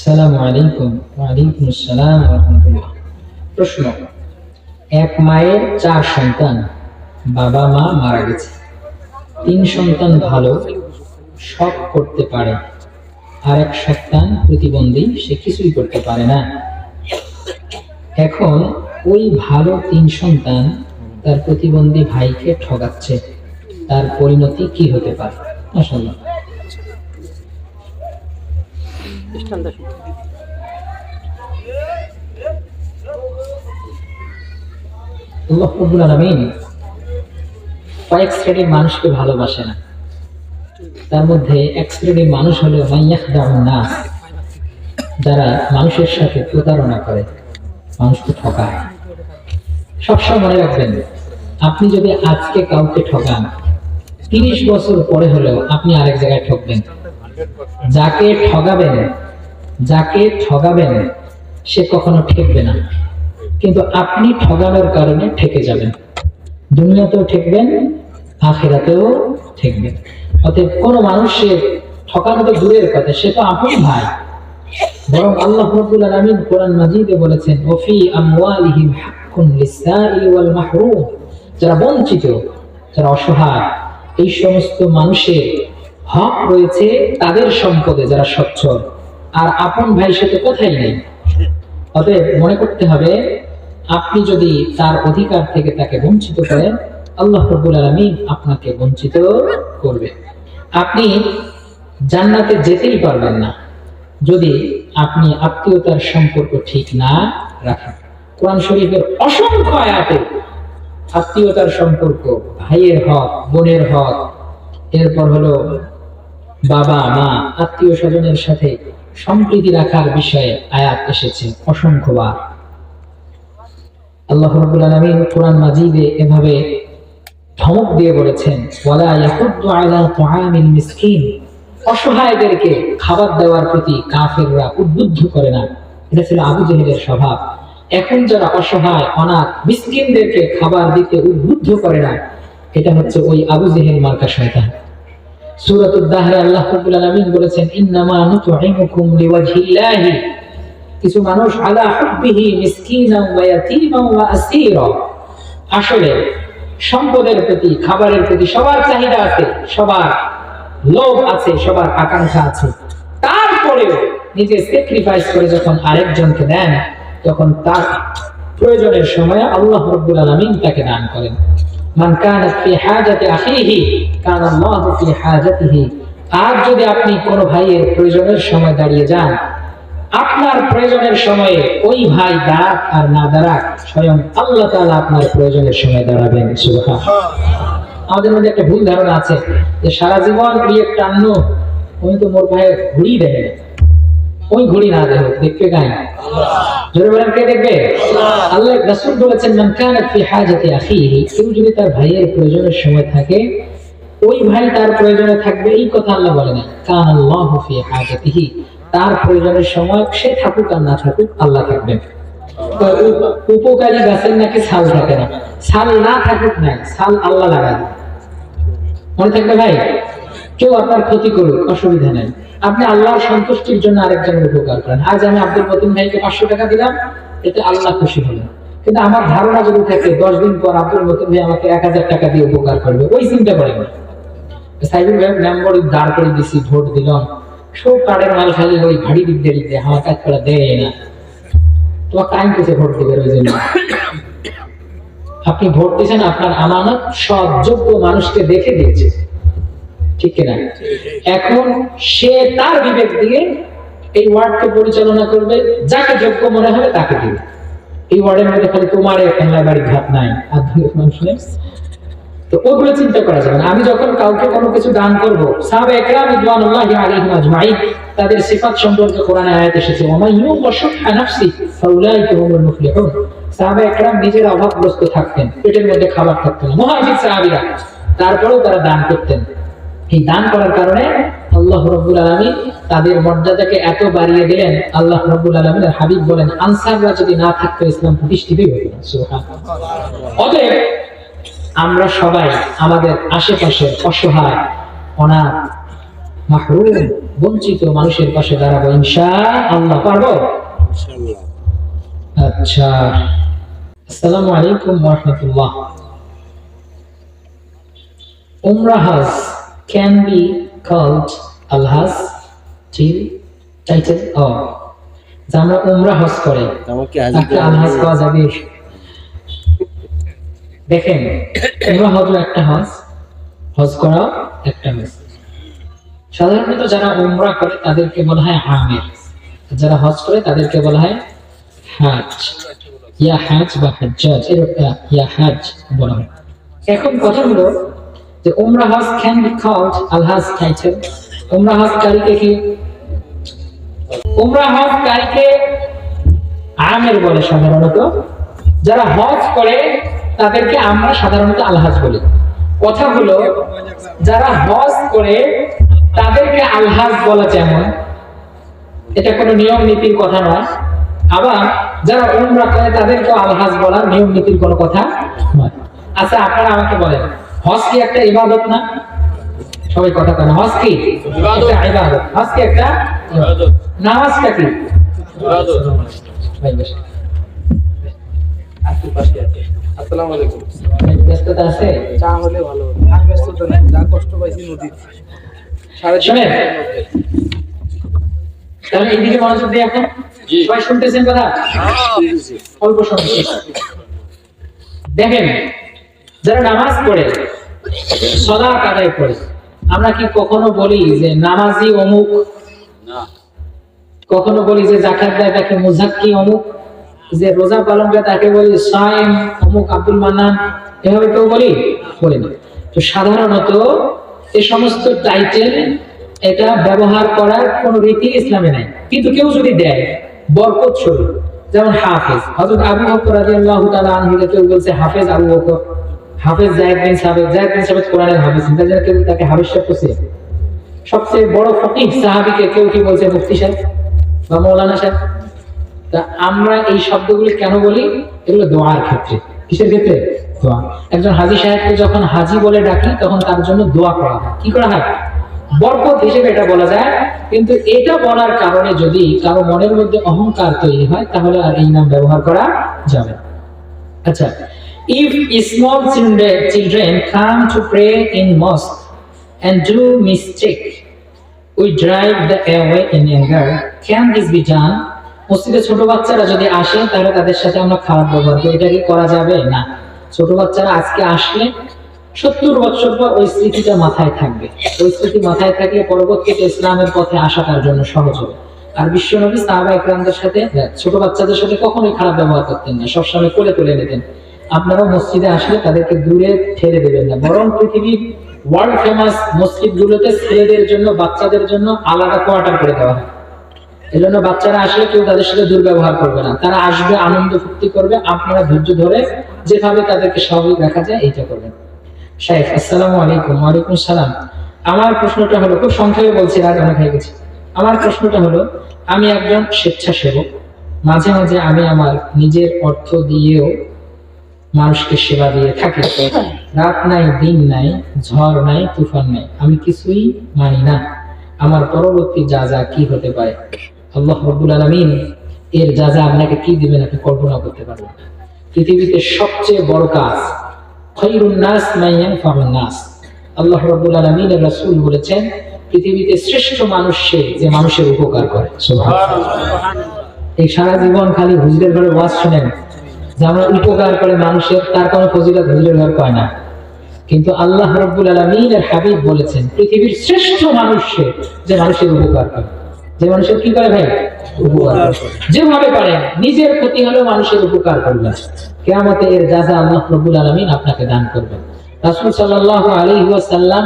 আসসালামু আলাইকুম। ওয়ালাইকুম আসসালাম ওয়া রাহমাতুল্লাহ। প্রশ্ন, এক মায়ের 4 সন্তান, বাবা মা মারা গেছে। 3 সন্তান ভালো, সব করতে পারে, আর এক সন্তান প্রতিবন্ধী, সে কিছুই করতে পারে না। এখন ওই ভালো 3 সন্তান তার প্রতিবন্ধী ভাইকে ঠকাচ্ছে, তার পরিণতি কি হতে পারে? মাশাআল্লাহ। আল্লাহ রাব্বুল আলামিন কয়েক শ্রেণীর মানুষকে ভালোবাসে না। তার মধ্যে এক শ্রেণীর মানুষ হলো মাইয়াখদাউন নাস, যারা মানুষের সাথে প্রতারণা করে, মানুষকে ঠকায়। সবসময় মনে রাখবেন, আপনি যদি আজকে কাউকে ঠকান, 30 বছর পরে হলেও আপনি আরেক জায়গায় ঠকবেন। যাকে ঠগাবেন সে কখনো ঠেকবে না, কিন্তু আপনি ঠগানোর কারণে ঠেকে যাবেন। দুনিয়াতেও ঠেকবেন, আখিরাতেও ঠেকবেন। অতএব কোন মানুষের ঠকানো তো দূরের কথা, সে তো আপন ভাই। বরং আল্লাহ রাব্বুল আলামিন কোরআন মাজিদে বলেছেন, ওফি আমওয়ালিহিম হাক্কুন লিসসাইলি ওয়াল মাহরুম, যারা বঞ্চিত, যারা অসহায়, এই সমস্ত মানুষের হক রয়েছে তাদের সম্পদে, যারা সচ্ছল। আর আপন ভাই সাথে কোথায় নেই। অতএব মনে করতে হবে, আপনি যদি তার অধিকার থেকে তাকে বঞ্চিত করেন, আল্লাহ রাব্বুল আলামিন আপনাকে বঞ্চিত করবে। আপনি জান্নাতে যেতেই পারবেন না যদি আপনি আত্মীয়তার সম্পর্ক ঠিক না রাখেন। কোরআন শরীফের অসংখ্য আয়াতে আত্মীয়তার সম্পর্ক, ভাইয়ের হক, বোনের হক, এরপর হলো বাবা মা, আত্মীয় স্বজনের সাথে সম্প্রীতি রাখার বিষয়ে আয়াত এসেছে অসংখ্যবার। আল্লাহ রাব্বুল আলামিন কোরআন মাজিদে এভাবে ধমক দিয়ে বলেছেন, ওয়ালা ইয়াহুদ্দু আলা তুআমিল মিসকিন, অসহায়দেরকে খাবার দেওয়ার প্রতি কাফেররা উদ্বুদ্ধ করে না। এটা ছিল আবু জেহেলের স্বভাব। এখন যারা অসহায়, অনাথ, মিসকিনদেরকে খাবার দিতে উদ্বুদ্ধ করে না, এটা হচ্ছে ওই আবু জেহেল মার্কা শয়তান। সূরাতুদ দাহরে আল্লাহ রাব্বুল আলামিন বলেছেন, ইন্নামা নুতঈমুকুম লিওয়াজহিল্লাহি, কিছু মানুষ আলা হুব্বিহি মিসকিনান ওয়া ইয়াতীমান ওয়া আসীরা, আসলে সম্পদের প্রতি, খাবারের প্রতি সবার চাহিদা আছে, সবার লোভ আছে, সবার আকাঙ্ক্ষা আছে, তারপরেও নিজে স্যাক্রিফাইস করে যখন আরেকজনকে দেন, তখন তার প্রয়োজনের সময় আল্লাহ রাব্বুল আলামিন তাকে দান করেন। মান কানাত ফি হাজাতি আখিহি কানা আল্লাহু ফি হাজাতিহি, আজ যদি আপনি কোন ভাইয়ের প্রয়োজনের সময় দাঁড়িয়ে যান, আপনার প্রয়োজনের সময়ে ওই ভাই দাঁড়াক আর না দাঁড়াক, স্বয়ং আল্লাহ তাআলা আপনার প্রয়োজনের সময় দাঁড়াবেন। সুবহানাল্লাহ। আমাদের মধ্যে একটা ভুল ধারণা আছে যে সারা জীবন ওই একটা আন্ন, ওই তো মোর ভাইয়ের ঘুড়ি দেখে না, ওই ঘুড়ি না দেখো, দেখবে গাই জোরে বলেন, কে দেখবে? আল্লাহ রাসূল বলেছেন, মান কানাত ফি হাজাতি আখিহি, কেউ যদি তার ভাইয়ের প্রয়োজনের সময় থাকে, ওই ভাই তার প্রয়োজনে থাকবে, এই কথা আল্লাহ বলে না। কানা আল্লাহু ফি হাজাতিহি, তার প্রয়োজনের সময় সে থাকুক আর না থাকুক, আল্লাহ থাকবেন। উপকারী গাছের নাকি ছাল থাকে না, ছাল না থাকুক নাই, ছাল আল্লাহ লাগায়। মনে থাকবে ভাই, কেউ আপনার ক্ষতি করুক, অসুবিধা নেই, আপনি আল্লাহর সন্তুষ্টির জন্য আরেকজনের উপকার করেন। আজ আমি আব্দুল মতিন ভাইকে 500 টাকা দিলাম, এতে আল্লাহ খুশি হলেন। কিন্তু আমার ধারণা যদি থাকে 10 দিন পর আব্দুল মতিন ভাই আমাকে 1000 টাকা দিয়ে উপকার করবে, ওই চিন্তা করেন না। সাইবুল ভাই মেম্বর দাঁড় করে দিছি, ভোট দিলাম, সব কার্ডের মাল খালি ওই ঘাড়ি দিক দিয়ে আমার কাজ করা দেয় না, তোমার টাইম পেছে ভোট দিবে। ওই জন্য আপনি ভোট দিয়েছেন, আপনার আমানত সৎ যোগ্য মানুষকে দেখে দিয়েছে, ঠিক কিনা? এখন সে তার বিবেক দিয়ে এই ওয়ার্ডকে পরিচালনা করবে, যাকে যোগ্য মনে হবে তাকে দিবে। এই ওয়ার্ডের মধ্যে খালি তোমার বাড়ি ঘাট নাই, আধুনিক মানুষের, তো ওগুলো চিন্তা করা যাবে না। আমি যখন কাউকে কোনো কিছু দান করব, সাহাবায়ে কেরাম রিদওয়ানুল্লাহি আলাইহিম আজমাইন, তাদের সিফাত সম্পর্কে কোরআনে আয়াত এসেছে, ওয়া ইউকা শুহা নাফসি ফাউলাইকা হুমুল মুফলিহুন। সাহাবায়ে কেরাম নিজের অভাবগ্রস্ত থাকতেন, পেটের মধ্যে খাবার থাকতো না, মুহাজির সাহাবীরা, তারপরেও তারা দান করতেন। এই দান করার কারণে আল্লাহ রাব্বুল আলামিন তাদের মর্যাদাকে এত বাড়িয়ে দিলেন। আল্লাহ রাব্বুল আলামিনের হাবিব বলেন, আনসাররা যদি না থাকতো ইসলাম প্রতিষ্ঠিতই হতো না। সুবহানাল্লাহ। অতএব আমরা সবাই আমাদের আশেপাশে অসহায়, অনাথ, মাহরুম, বঞ্চিত মানুষের পাশে দাঁড়াবো ইনশাআল্লাহ। পারবো? আচ্ছা, আসসালামু আলাইকুম ওয়া রাহমাতুল্লাহ। Umrah Hajj can be called Al-Hajj till title or আমরা উমরা হজ করে তাকে আল-হাজ করা যাবে? দেখেন, উমরা হজ একটা হজ, হজ করা একটা হজ। সাধারণত যারা উমরা করে তাদেরকে বলা হয় আমির, যারা হজ করে তাদেরকে বলা হয় হাজ, ইয়া হাজ বা হাজ্জাজ, ইয়া হাজ বলা হয়। এখন কথা হলো যে উমরা হজ ক্যান বি কল্ড আল-হাজ টাইটেল। উমরা হজ কারীকে কি উমরা হজ কারীকে আমির বলে সাধারণত। যারা হজ করে তাদেরকে আমরা সাধারণত আল-হাজ বলি। কথা হলো যারা হজ করে তাদেরকে আল-হাজ বলা যেমন, এটা কোনো নিয়ম নীতির কথা নয়, আবার যারা উমরা করে তাদেরকে আল-হাজ বলা নিয়ম নীতির কোনো কথা নয়। আচ্ছা, আপনারা আমাকে বলেন, হজ কি একটা ইবাদত না? সবাই কথা বলেন, হজ কি একটা ইবাদত? হজ কি একটা ইবাদত? নামাজটা কি ইবাদত? ভাই বসে। আসসালামু আলাইকুম। ব্যস্ততা আছে? চা হলে ভালো। আর ব্যস্ততা নেই, যা কষ্ট পাইছি নদী। শুনেন, তাহলে এইদিকে মনোযোগ দিয়ে এখন সবাই শুনতেছেন কথা? অল্প শুনতেছি। দেখেন, যারা নামাজ পড়ে, সালাত আদায় করে, আমরা কি কখনো বলি যে নামাজি অমুক? না। কখনো বলি যে যাকাত দেয় তাকে মুজাক্কি অমুক, যে রোজা পালন করে তাকে বলি সায়েম অমুক আব্দুল মান্নান? এভাবে কেউ বলি না। তো সাধারণত এই সমস্ত টাইটেল এটা ব্যবহার করার কোন রীতি ইসলামে নাই, কিন্তু কেউ যদি দেয় বরকত স্বরূপ, যেমন হাফেজ হযরত আবু বকর রাদিয়াল্লাহু তাআলা আনহু, কেউ বলছে হাফেজ আবু বকর, হাফেজ যায়েদ বিন সাবিত, যায়েদ বিন সাবিত কোরআনের হাফেজ, কেউ তাকে হাফেজ সাহেব বলছে। সবচেয়ে বড় ফকিহ সাহাবীকে কেউ কি বলছে মুফতি সাহেব বা মাওলানা সাহেব। তা আমরা এই শব্দগুলো কেন বলি? এগুলো দোয়ার ক্ষেত্রে। কিসের ক্ষেত্রে? দোয়া। একজন হাজী সাহেবকে যখন হাজী বলে ডাকি তখন তার জন্য দোয়া করা হয়। কি করা হয়? বরকত হিসেবে এটা বলা যায়। কিন্তু এটা বলার কারণে যদি কারো মনের মধ্যে অহংকার তৈরি হয় তাহলে আর এই নাম ব্যবহার করা যাবে না। আচ্ছা, if small children come to pray in mosque and do mistake, we drive them away in anger. Can this be done? মসজিদে ছোট বাচ্চারা যদি আসে তাহলে তাদের সাথে আমরা খারাপ ব্যবহার করি, এটা কি করা যাবে? না। ছোট বাচ্চারা আজকে আসলে 70 বছর পর ওই স্মৃতিটা মাথায় থাকবে। ওই স্মৃতি মাথায় থাকলে পরবর্তীতে ইসলামের পথে আসা তার জন্য সহজ হবে। আর বিশ্বনবী সাহাবা ইকরামদের সাথে, ছোট বাচ্চাদের সাথে কখনোই খারাপ ব্যবহার করতেন না, সবসময় কোলে তুলে নিতেন। আপনারাও মসজিদে আসলে তাদেরকে দূরে ঠেলে দেবেন না, বরং পৃথিবীর ওয়ার্ল্ড ফেমাস মসজিদগুলোতে ছেলেদের জন্য বাচ্চাদের জন্য আলাদা কোয়ার্টার করে দেওয়া হয়। এজন্য বাচ্চারা আসলে কেউ তাদের সাথে দুর্ব্যবহার করবে না, তারা আসবে, আনন্দ ফুর্তি করবে, আপনারা ধৈর্য ধরে যেভাবে তাদেরকে স্বাভাবিক রাখা যায় এইটা করবেন। শাইখ, আসসালামু আলাইকুম। ওয়া আলাইকুম সালাম। আমার প্রশ্নটা হলো, খুব সংক্ষেপে বলছি, রাত অনেক হয়ে গেছে। আমার প্রশ্নটা হলো, আমি একজন স্বেচ্ছাসেবক, মাঝে মাঝে আমি আমার নিজের অর্থ দিয়েও মানুষকে সেবা দিয়ে থাকি। রাত নাই, দিন নাই, ঝড় নাই, তুফান নাই, আমি কিছুই মানি না। আমার পরবর্তী যাজা কি হতে পারে? আল্লাহ রাব্বুল আলামিন এর যাজা আপনাকে কি দিবেন আপনি কল্পনা করতে পারবেন না। পৃথিবীতে সবচেয়ে বড় কাজ, খায়রুন নাস মান ইয়ানফাউন নাস। আল্লাহ রাব্বুল আলামিনের রাসূল বলেছেন, পৃথিবীতে শ্রেষ্ঠ মানুষ সে যে মানুষের উপকার করে। সুবহানাল্লাহ। এই সারা জীবন খালি হুজুরের ঘরে ওয়াজ শুনেন যে আমরা উপকার করে মানুষের, তার কোনো ফজিলত হুজুরের ঘর পায় না। কিন্তু আল্লাহ রাব্বুল আলামিনের হাবিব বলেছেন, পৃথিবীর শ্রেষ্ঠ মানুষ সে যে মানুষের উপকার করে। যে মানুষের কি করে ভাই? উপকার করে। যেভাবে পারেন নিজের ক্ষতি হলেও মানুষের উপকার করবেন, কিয়ামতে এর যাজা আল্লাহ রাব্বুল আলামিন আপনাকে দান করবেন। রাসূল সাল্লাল্লাহু আলাইহি ওয়াসাল্লাম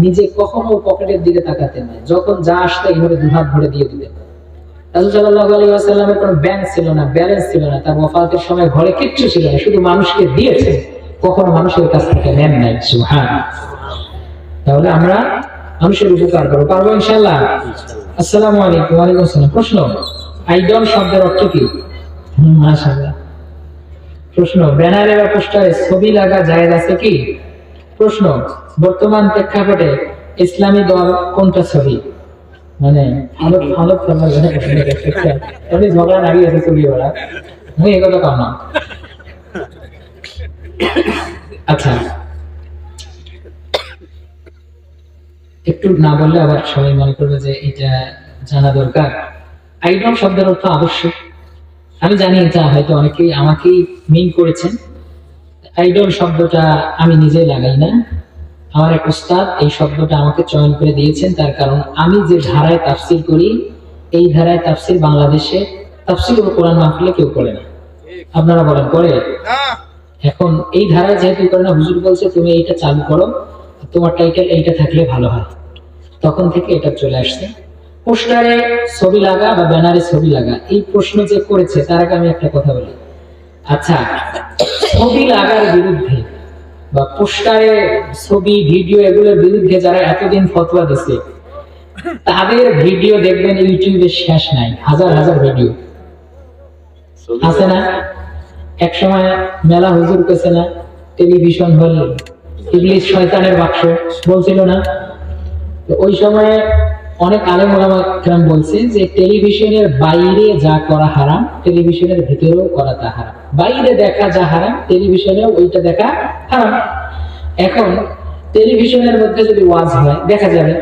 নিজে কখনো পকেটের দিকে তাকাতেন না, যখন যা আসতো এইভাবে দুহাত ভরে দিয়ে দিতেন। রাসূল সাল্লাল্লাহু আলাইহি ওয়াসাল্লামের কোনো ব্যাংক ছিল না, ব্যালেন্স ছিল না, তার ওয়াফাতের সময় ঘরে কিচ্ছু ছিল না, শুধু মানুষকে দিয়েছে, কখনো মানুষের কাছ থেকে নেন নাই। সুবহানাল্লাহ। তাহলে আমরা মানুষের উপকার করব, পারবো ইনশাআল্লাহ। আসসালামু আলাইকুম। ওয়া আলাইকুম আসসালাম। প্রশ্ন, আইডল শব্দের অর্থ কি? মাশাআল্লাহ। প্রশ্ন, ব্যানারে বা পোস্টারে ছবি লাগা জায়েজ আছে কি? প্রশ্ন, বর্তমান প্রেক্ষাপটে ইসলামী দল কোনটা ছবি? মানে হালত হালত ফেলার জন্য এমনি ঝগড়া নাগিয়ে আছে চুরি ওরা মুই এগুলো কাম না। আচ্ছা, একটু না বললে আবার সবাই মনে করবে যে এটা জানা দরকার। আইডল শব্দের অর্থ আবশ্যক। আমি জানি এটা হয়তো অনেকেই আমাকেই মিন করেছেন। আইডল শব্দটা আমি নিজে লাগাই না, আমার এক উস্তাদ এই শব্দটা আমাকে চয়ন করে দিয়েছেন। তার কারণ আমি যে ধারায় তাফসির করি, এই ধারায় তাফসির বাংলাদেশে তাফসিরুল কোরআন মাহফিলে কেউ করে না। আপনারা বলেন করে? এখন এই ধারায় যেহেতু করে না, হুজুর বলছে তুমি এইটা চালু করো, তোমার টাইটেল এইটা থাকলে ভালো হয়। তখন থেকে এটা চলে আসছে। পোস্টারে ছবি লাগা বা ব্যানারে ছবি লাগা, এই প্রশ্ন যে করেছে তার আগে আমি একটা কথা বলি। আচ্ছা, ছবি লাগার বিরুদ্ধে বা পোস্টারে ছবি ভিডিও এগুলোর বিরুদ্ধে যারা এতদিন ফতোয়া দিচ্ছে, তাদের ভিডিও দেখবেন ইউটিউবে শেষ নাই, হাজার হাজার ভিডিও আছে না? এক সময় মেলা হুজুর কেছে না, টেলিভিশন হল ইংলিশ শয়তানের বাক্স বলছিল না? তো ওই সময় অনেক আলেম ওলামা কেরাম বলছে যে টেলিভিশনের বাইরে যা করা হারাম, টেলিভিশনের ভিতরেও করা তা হারাম। বাইরে দেখা যা হারাম, টেলিভিশনেও ওইটা দেখা হারাম। এখন টেলিভিশনের মধ্যে যদি ওয়াজ হয় দেখা যাবে,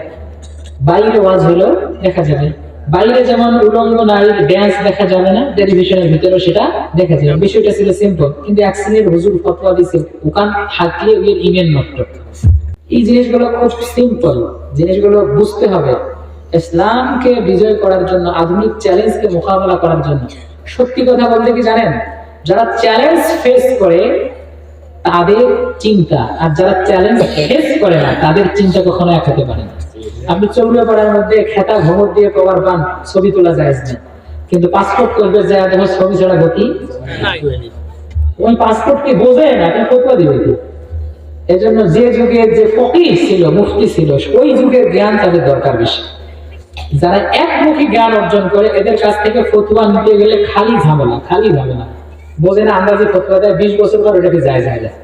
বাইরে ওয়াজ হলেও দেখা যাবে। বাইরে যেমন উলঙ্গ নারীর ড্যান্স দেখা যাবে না, টেলিভিশনের ভিতরেও সেটা দেখা যাবে। বিষয়টা ছিল সিম্পল, কিন্তু এক শ্রেণীর হুজুর ফতোয়া দিছে ওখান থাকলে ওই ইমেল নষ্ট। এই জিনিসগুলো খুব সিম্পল, জিনিসগুলো বুঝতে হবে। ইসলামকে বিজয় করার জন্য, আধুনিক চ্যালেঞ্জকে মোকাবেলা করার জন্য, সত্যি কথা বলতে কি জানেন, যারা চ্যালেঞ্জ ফেস করে তাদের চিন্তা আর যারা চ্যালেঞ্জ ফেস করে না তাদের চিন্তা কখনো এক হতে পারে না। আপনি চৌরাপাড়ার মধ্যে খেতা ঘুমর দিয়ে কভার পান, ছবি তোলা যায় না, কিন্তু পাসপোর্ট করবে যায় দেখো ছবি ছাড়া গতি নাই। ওই পাসপোর্ট কি বোঝে না, আপনি ফতোয়া দিবে কি? এজন্য যে যুগে যে ফকিহ ছিল, মুফতি ছিল, ওই যুগের জ্ঞান তাদের দরকার বেশি। যারা একমুখী জ্ঞান অর্জন করে এদের কাছ থেকে ফতোয়া নিতে গেলে খালি ঝামেলা, খালি ঝামেলা। বোঝে না আন্দাজে ফতোয়া দেয়, 20 বছর পর ওটাকে যায় যায় যায়।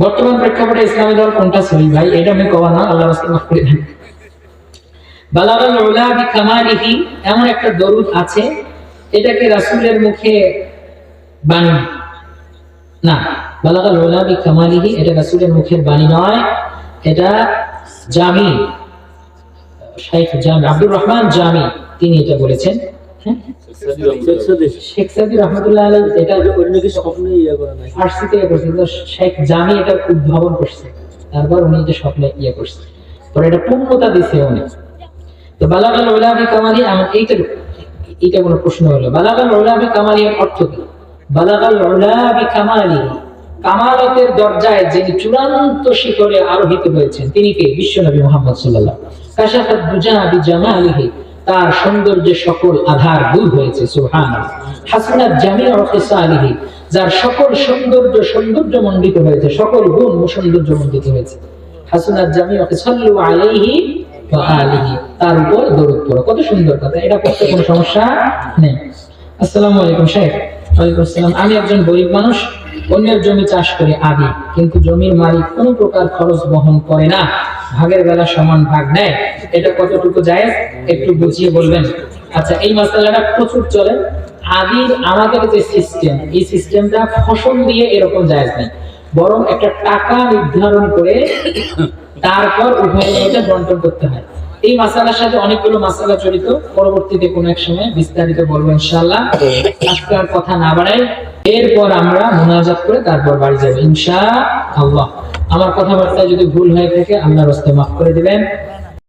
বর্তমান প্রেক্ষাপটে ইসলামী দল কোনটা সহি ভাই, এটা আমি কওয়া না, আল্লাহ রাসূল মাফ করে দেন। বালাগাল উলা বিকামালিহি এমন একটা দরুদ আছে, এটাকে রাসূলের মুখে বাণী না। বালাগাল উলা বিকামালিহি এটা রাসূলের মুখের বাণী নয়, এটা জামি, শাইখ জামি আব্দুর রহমান জামি তিনি এটা বলেছেন। শেখ সাদি রহমাতুল্লাহ আলাইহি এটা অন্য কিছু স্বপ্নে ইয়া করে না, ফারসি থেকে করছে, শেখ জামি এটা উদ্ভাবন করছে, তারপর উনি এটা স্বপ্নে ইয়া করছে, পরে এটা পূর্ণতা দিয়েছে উনি। তো বালাগাল উলা বিকামালি এইটা কোনো প্রশ্ন হলো? বালাগাল উলা বিকামালি এর অর্থ কি? বালাগাল উলা বিকামালি, কামালতের দরজায় যিনি চূড়ান্ত শিখরে আরোহিত হয়েছেন তিনি কে? বিশ্বনবী মুহাম্মদ সাল্লাল্লাহু আলাইহি ওয়াসাল্লাম। কাশাফাত দুজা বিজামালিহি, তার সৌন্দর্যের সকল আধার দূর হয়েছে। সুবহানাল্লাহ। হাসানাত জামিউ খিসালিহি, যার সকল সৌন্দর্য মণ্ডিত হয়েছে, সকল গুণ সৌন্দর্য মণ্ডিত হয়েছে। হাসানাত জামিউ খিসাল্লু আলাইহি ওয়া আলিহি, তার উপর দরুদ পড়ো। কত সুন্দর কথা, এটা পড়তে কোনো সমস্যা নেই। আসসালামু আলাইকুম শেখ। ওয়ালাইকুম আসসালাম। আমি একজন গরিব মানুষ, অন্যের জমি চাষ করে আদি, কিন্তু জমির মালিক কোনো প্রকার খরচ বহন করে না, ভাগের বেলা সমান ভাগ নেয়, এটা কতটুকু জায়েজ একটু বুঝিয়ে বলবেন? আচ্ছা, এই মাসালাটা প্রচুর চলে। আদির আমাদের যে সিস্টেম, এই সিস্টেমটা ফসল দিয়ে এরকম জায়েজ নেই, বরং একটা টাকা নির্ধারণ করে তারপর উভয়ের মধ্যে বন্টন করতে হয়। এই মাসালার সাথে অনেকগুলো মাসালা জড়িত, পরবর্তীতে কোনো এক সময় বিস্তারিত বলবো ইনশাআল্লাহ। আজকে আর কথা না বাড়াই, এরপর আমরা মুনাজাত করে তারপর বাড়ি যাবো ইনশাআল্লাহ। আমার কথাবার্তায় যদি ভুল হয়ে থাকে আল্লাহর রাস্তায় মাফ করে দিবেন।